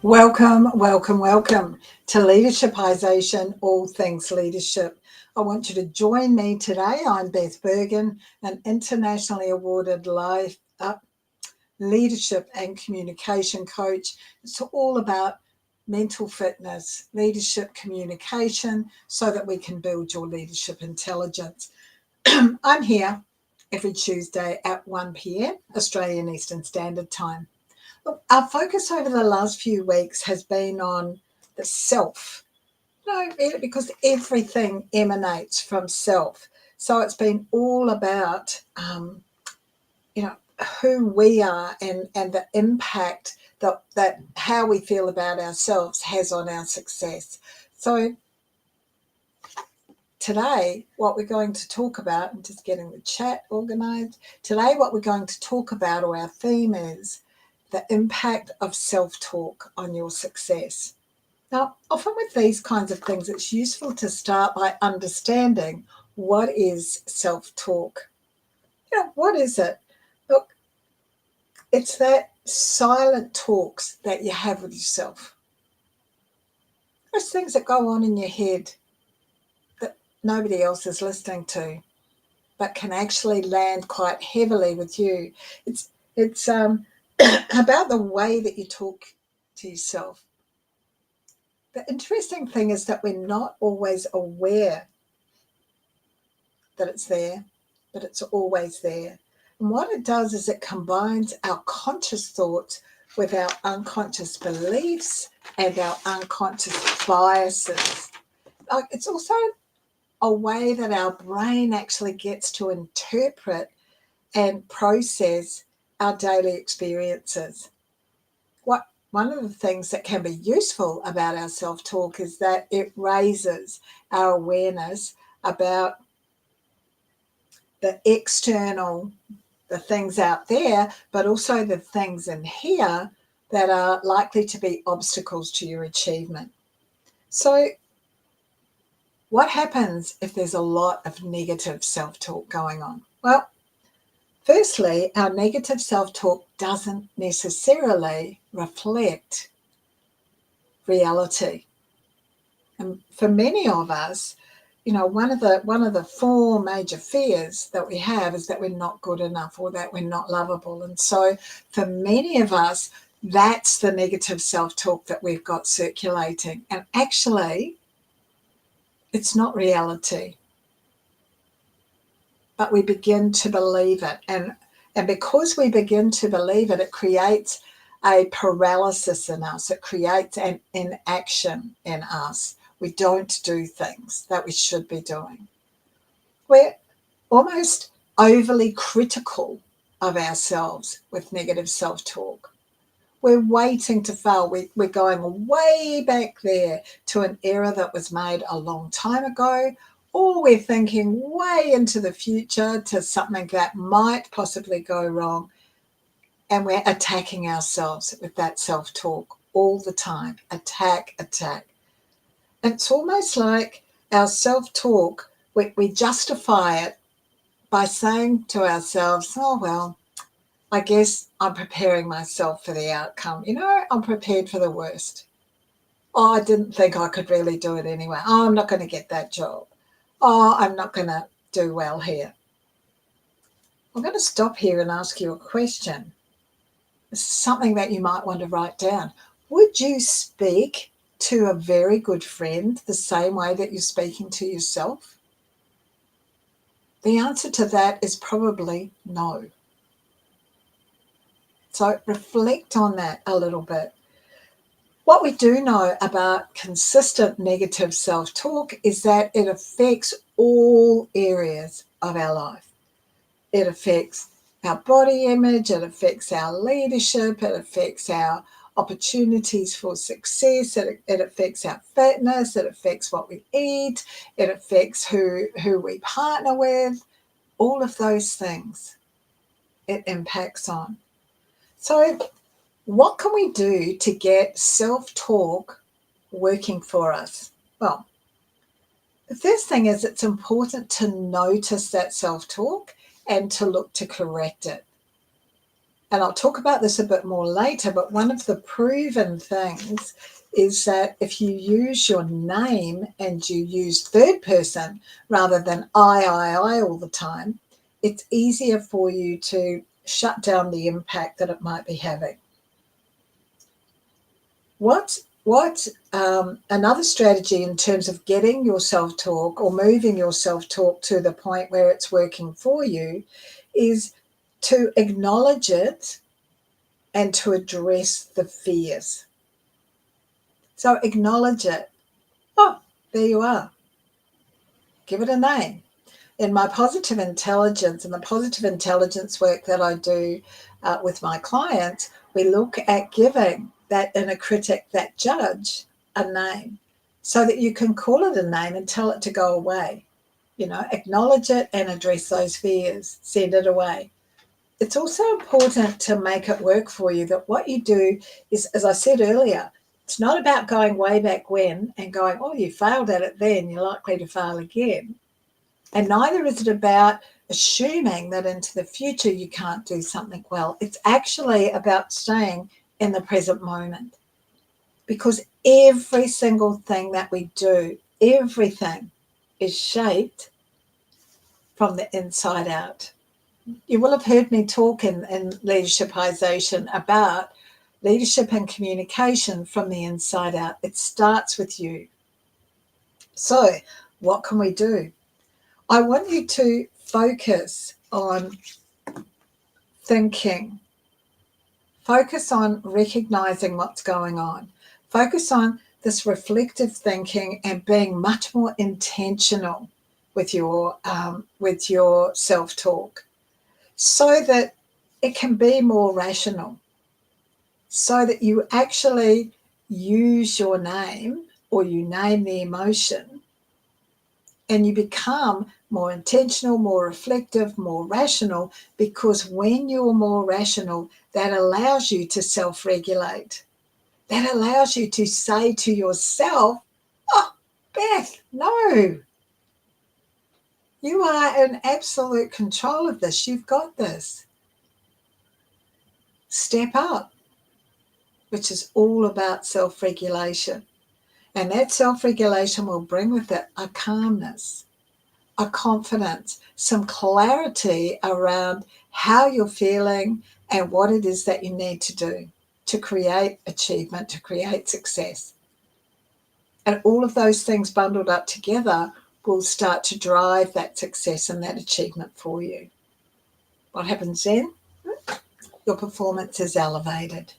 Welcome, welcome, welcome to Leadershipisation, all things leadership. I want you to join me today. I'm Beth Bergen, an internationally awarded leadership and communication coach. It's all about mental fitness, leadership communication, so that we can build your leadership intelligence. I'm here every Tuesday at 1 p.m. Australian Eastern Standard Time. Look, our focus over the last few weeks has been on the self. Really, because everything emanates from self. So it's been all about, who we are and the impact that how we feel about ourselves has on our success. So today, what we're going to talk about, I'm just getting the chat organised. Today, what we're going to talk about, or our theme is, the impact of self-talk on your success. Now, often with these kinds of things, it's useful to start by understanding what is self-talk. What is it? Look, it's that silent talks that you have with yourself. Those things that go on in your head that nobody else is listening to, but can actually land quite heavily with you. It's about the way that you talk to yourself. The interesting thing is that we're not always aware that it's there, but it's always there. And what it does is it combines our conscious thoughts with our unconscious beliefs and our unconscious biases. It's also a way that our brain actually gets to interpret and process our daily experiences. One of the things that can be useful about our self-talk is that it raises our awareness about the external, the things out there, but also the things in here that are likely to be obstacles to your achievement. So what happens if there's a lot of negative self-talk going on? Well, firstly, our negative self-talk doesn't necessarily reflect reality. And for many of us, one of the four major fears that we have is that we're not good enough or that we're not lovable. And so for many of us, that's the negative self-talk that we've got circulating. And actually, it's not reality. But we begin to believe it. And because we begin to believe it, it creates a paralysis in us. It creates an inaction in us. We don't do things that we should be doing. We're almost overly critical of ourselves with negative self-talk. We're waiting to fail. We're going way back there to an error that was made a long time ago, or we're thinking way into the future to something that might possibly go wrong, and we're attacking ourselves with that self-talk all the time. Attack. It's almost like our self-talk, we justify it by saying to ourselves, oh, well, I guess I'm preparing myself for the outcome. I'm prepared for the worst. Oh, I didn't think I could really do it anyway. Oh, I'm not going to get that job. Oh, I'm not going to do well here. I'm going to stop here and ask you a question. This is something that you might want to write down. Would you speak to a very good friend the same way that you're speaking to yourself? The answer to that is probably no. So reflect on that a little bit. What we do know about consistent negative self-talk is that it affects all areas of our life. It affects our body image, it affects our leadership, it affects our opportunities for success, it affects our fitness, it affects what we eat, it affects who we partner with, all of those things it impacts on. So what can we do to get self-talk working for us? Well, the first thing is it's important to notice that self-talk and to look to correct it. and I'll talk about this a bit more later, but one of the proven things is that if you use your name and you use third person rather than I all the time, it's easier for you to shut down the impact that it might be having. What another strategy in terms of getting your self-talk or moving your self-talk to the point where it's working for you is to acknowledge it and to address the fears. So acknowledge it. Oh, there you are. Give it a name. In my positive intelligence and the positive intelligence work that I do with my clients, we look at giving that inner critic, that judge, a name so that you can call it a name and tell it to go away. Acknowledge it and address those fears, send it away. It's also important to make it work for you that what you do is, as I said earlier, it's not about going way back when and going, oh, you failed at it then, you're likely to fail again. And neither is it about assuming that into the future you can't do something well. It's actually about staying in the present moment. Because every single thing that we do, everything is shaped from the inside out. You will have heard me talk in Leadershipisation about leadership and communication from the inside out. It starts with you. So what can we do? I want you to focus on thinking. Focus on recognizing what's going on. Focus on this reflective thinking and being much more intentional with your self-talk so that it can be more rational, so that you actually use your name or you name the emotion and you become more intentional, more reflective, more rational, because when you're more rational, that allows you to self-regulate. That allows you to say to yourself, oh, Beth, no. You are in absolute control of this. You've got this. Step up, which is all about self-regulation. And that self-regulation will bring with it a calmness, a confidence, some clarity around how you're feeling and what it is that you need to do to create achievement, to create success. And all of those things bundled up together will start to drive that success and that achievement for you. What happens then? Your performance is elevated.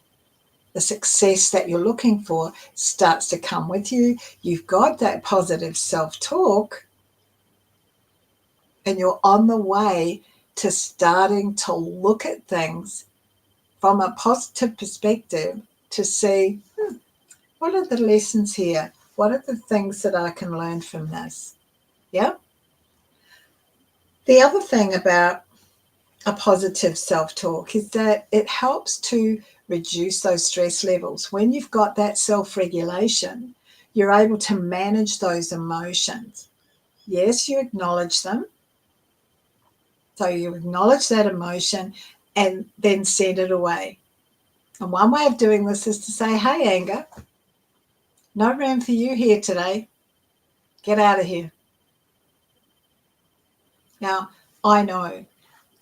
The success that you're looking for starts to come with you. You've got that positive self-talk and you're on the way to starting to look at things from a positive perspective to see, what are the lessons here? What are the things that I can learn from this? Yeah. The other thing about a positive self-talk is that it helps to reduce those stress levels. When you've got that self-regulation, you're able to manage those emotions. Yes, you acknowledge them. So you acknowledge that emotion and then send it away. And one way of doing this is to say, hey, anger, no room for you here today. Get out of here. Now, I know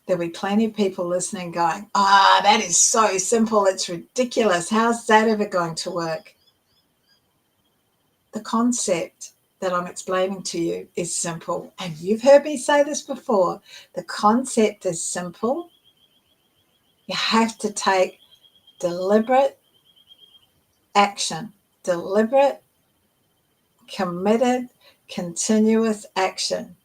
there'll be plenty of people listening going, that is so simple. It's ridiculous. How's that ever going to work? The concept that I'm explaining to you is simple. And you've heard me say this before. The concept is simple. You have to take deliberate action, deliberate, committed, continuous action.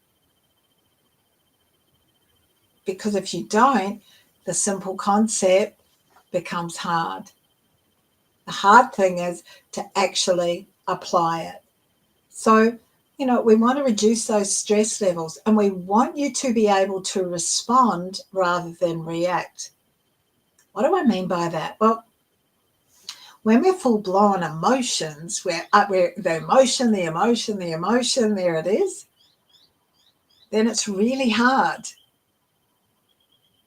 Because if you don't, the simple concept becomes hard. The hard thing is to actually apply it. So, we want to reduce those stress levels and we want you to be able to respond rather than react. What do I mean by that? Well, when we're full-blown emotions, we're the emotion, there it is, then it's really hard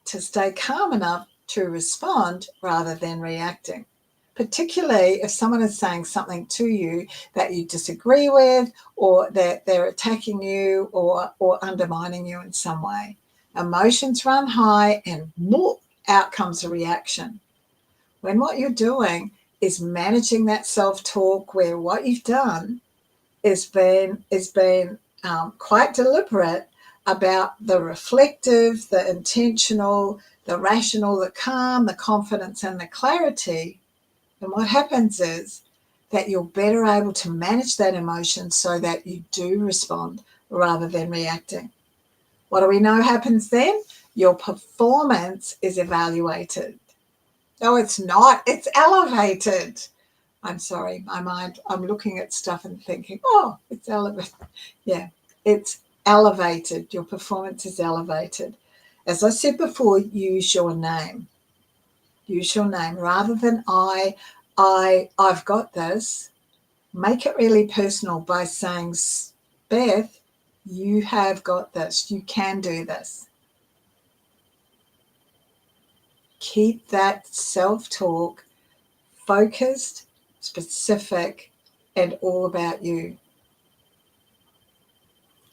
to stay calm enough to respond rather than reacting. Particularly if someone is saying something to you that you disagree with, or that they're attacking you or undermining you in some way. Emotions run high and out comes a reaction. When what you're doing is managing that self-talk, where what you've done is been quite deliberate about the reflective, the intentional, the rational, the calm, the confidence, and the clarity. And what happens is that you're better able to manage that emotion so that you do respond rather than reacting. What do we know happens then? Your performance is evaluated. No, it's not. It's elevated. I'm sorry, my mind, I'm looking at stuff and thinking, oh, it's elevated. Yeah, it's elevated. Your performance is elevated. As I said before, use your name. Use your name rather than I've got this. Make it really personal by saying, Beth, you have got this. You can do this. Keep that self-talk focused, specific, and all about you.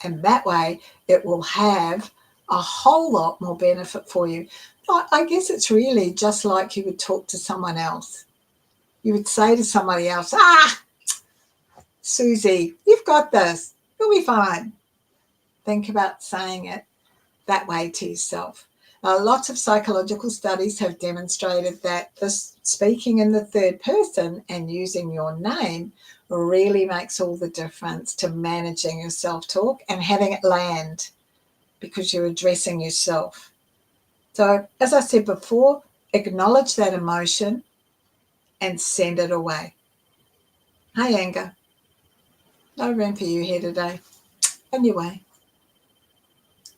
And that way it will have a whole lot more benefit for you. I guess it's really just like you would talk to someone else. You would say to somebody else, Susie, you've got this. You'll be fine. Think about saying it that way to yourself. Lots of psychological studies have demonstrated that this speaking in the third person and using your name really makes all the difference to managing your self-talk and having it land, because you're addressing yourself. So, as I said before, acknowledge that emotion and send it away. Hey, anger, no room for you here today. On your way.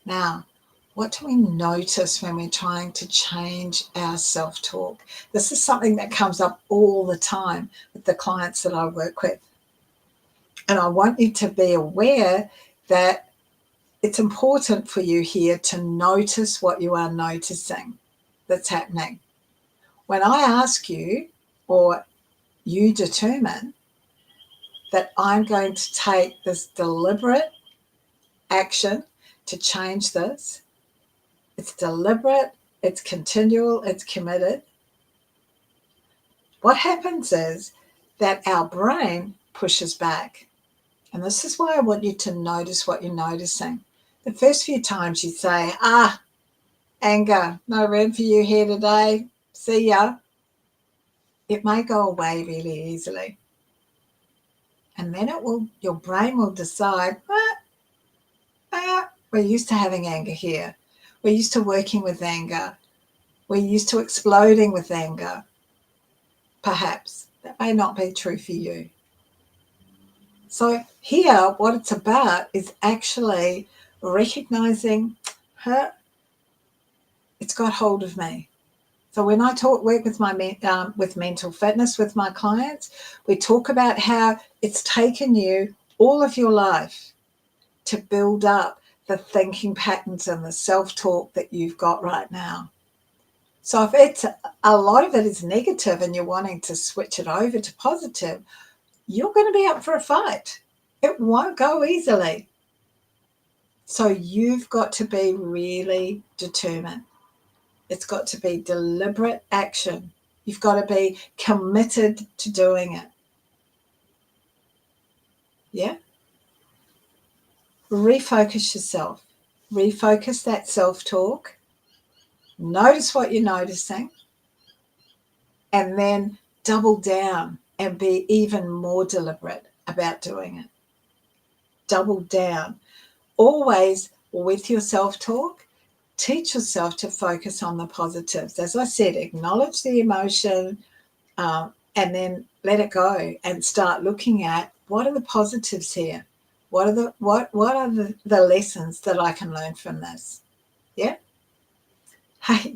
Now, what do we notice when we're trying to change our self-talk? This is something that comes up all the time with the clients that I work with. And I want you to be aware that it's important for you here to notice what you are noticing that's happening. When I ask you, or you determine that I'm going to take this deliberate action to change this, it's deliberate, it's continual, it's committed. What happens is that our brain pushes back. And this is why I want you to notice what you're noticing. The first few times you say, anger, no room for you here today, see ya. It may go away really easily. And then your brain will decide, we're used to having anger here. We're used to working with anger. We're used to exploding with anger. Perhaps that may not be true for you. So here, what it's about is actually recognizing it's got hold of me. So when I work with with mental fitness with my clients, we talk about how it's taken you all of your life to build up the thinking patterns and the self-talk that you've got right now. So if it's a lot of it is negative and you're wanting to switch it over to positive, you're going to be up for a fight. It won't go easily. So you've got to be really determined. It's got to be deliberate action. You've got to be committed to doing it. Yeah? Refocus yourself. Refocus that self-talk. Notice what you're noticing. And then double down and be even more deliberate about doing it. Double down. Always with your self-talk, teach yourself to focus on the positives. As I said, acknowledge the emotion and then let it go and start looking at what are the positives here? What are the lessons that I can learn from this? Yeah? Hey,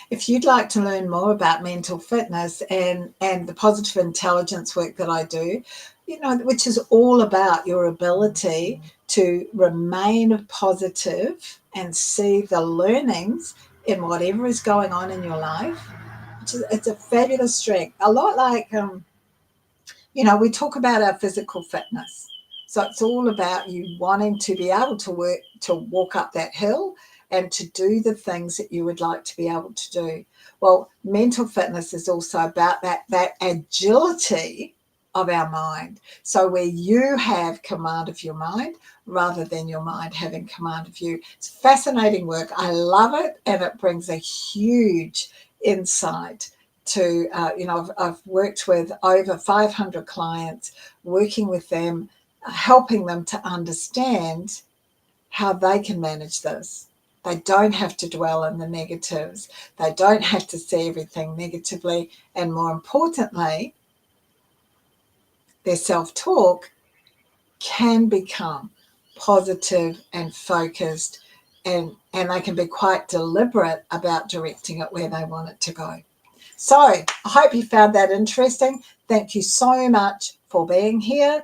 if you'd like to learn more about mental fitness and the positive intelligence work that I do, which is all about your ability to remain positive and see the learnings in whatever is going on in your life. It's a fabulous strength. A lot like, we talk about our physical fitness. So it's all about you wanting to be able to walk up that hill and to do the things that you would like to be able to do. Well, mental fitness is also about that agility of our mind. So where you have command of your mind rather than your mind having command of you. It's fascinating work. I love it, and it brings a huge insight to, I've worked with over 500 clients, working with them, helping them to understand how they can manage this. They don't have to dwell in the negatives. They don't have to see everything negatively. And more importantly, their self-talk can become positive and focused, and they can be quite deliberate about directing it where they want it to go. So I hope you found that interesting. Thank you so much for being here.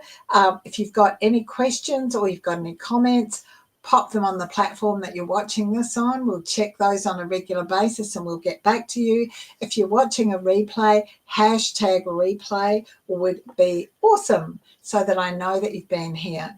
If you've got any questions or you've got any comments, pop them on the platform that you're watching this on. We'll check those on a regular basis and we'll get back to you. If you're watching a replay, hashtag replay would be awesome so that I know that you've been here.